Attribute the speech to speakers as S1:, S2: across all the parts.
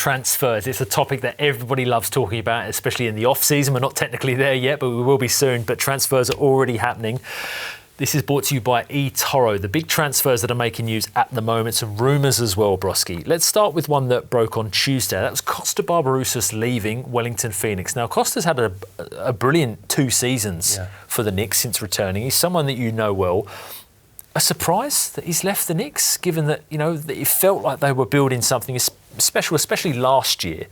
S1: transfers. It's a topic that everybody loves talking about, especially in the off-season. We're not technically there yet, but we will be soon. But transfers are already happening. This is brought to you by eToro, the big transfers that are making news at the moment, some rumours as well, Brosque. Let's start with one that broke on Tuesday. That was Costa Barbarouses leaving Wellington Phoenix. Now, Costa's had a brilliant 2 seasons for the Knicks since returning. He's someone that you know well. A surprise that he's left the Knicks, given that, that it felt like they were building something special, especially last year.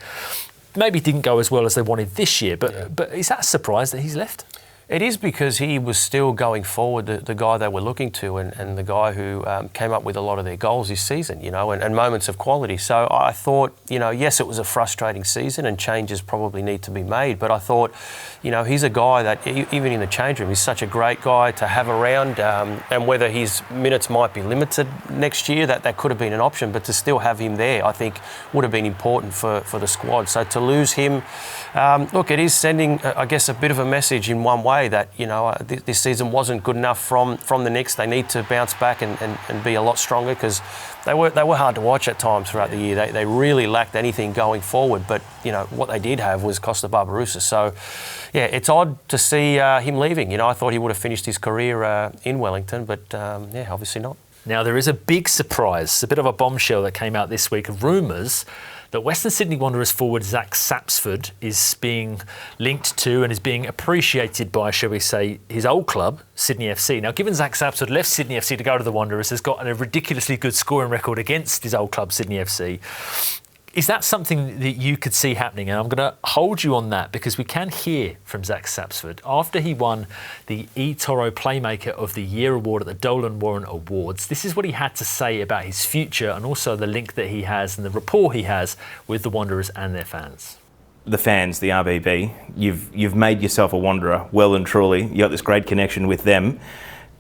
S1: Maybe didn't go as well as they wanted this year, but is that a surprise that he's left?
S2: It is, because he was still going forward, the guy they were looking to, and the guy who came up with a lot of their goals this season, and moments of quality. So I thought, yes, it was a frustrating season and changes probably need to be made, but I thought, he's a guy that even in the change room, he's such a great guy to have around, and whether his minutes might be limited next year, that could have been an option, but to still have him there, I think would have been important for the squad. So to lose him, look, it is sending, I guess, a bit of a message in one way that, this season wasn't good enough from the Knicks. They need to bounce back and be a lot stronger, because they were hard to watch at times throughout the year. They really lacked anything going forward, but, what they did have was Costa Barbarouses. So, yeah, it's odd to see him leaving. I thought he would have finished his career in Wellington, but, obviously not.
S1: Now, there is a big surprise, a bit of a bombshell that came out this week of rumours that Western Sydney Wanderers forward Zack Sapsford is being linked to and is being appreciated by, shall we say, his old club, Sydney FC. Now, given Zack Sapsford left Sydney FC to go to the Wanderers, has got a ridiculously good scoring record against his old club, Sydney FC. Is that something that you could see happening? And I'm going to hold you on that, because we can hear from Zack Sapsford after he won the eToro Playmaker of the Year award at the Dolan Warren Awards. This is what he had to say about his future and also the link that he has and the rapport he has with the Wanderers and their fans.
S3: The fans, the RBB, you've made yourself a Wanderer well and truly. You got this great connection with them.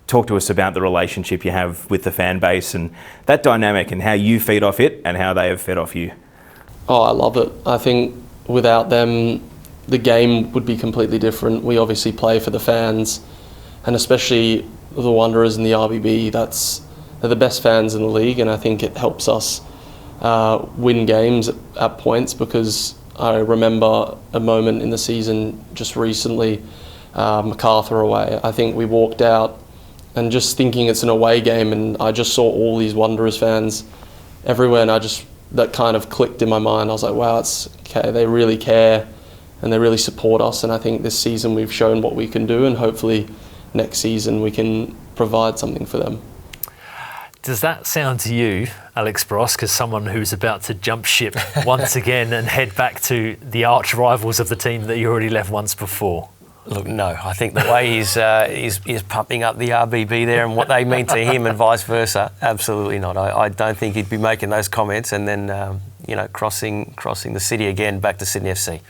S3: Talk to us about the relationship you have with the fan base and that dynamic and how you feed off it and how they have fed off you.
S4: Oh, I love it. I think without them, the game would be completely different. We obviously play for the fans, and especially the Wanderers and the RBB, they're the best fans in the league, and I think it helps us win games at points, because I remember a moment in the season just recently, MacArthur away. I think we walked out and just thinking it's an away game, and I just saw all these Wanderers fans everywhere, and that kind of clicked in my mind. I was like, wow, it's okay. They really care and they really support us. And I think this season we've shown what we can do, and hopefully next season we can provide something for them.
S1: Does that sound to you, Alex Brosque, as someone who's about to jump ship once again and head back to the arch rivals of the team that you already left once before?
S2: Look, no. I think the way he's pumping up the RBB there and what they mean to him and vice versa, absolutely not. I don't think he'd be making those comments and then, crossing the city again back to Sydney FC.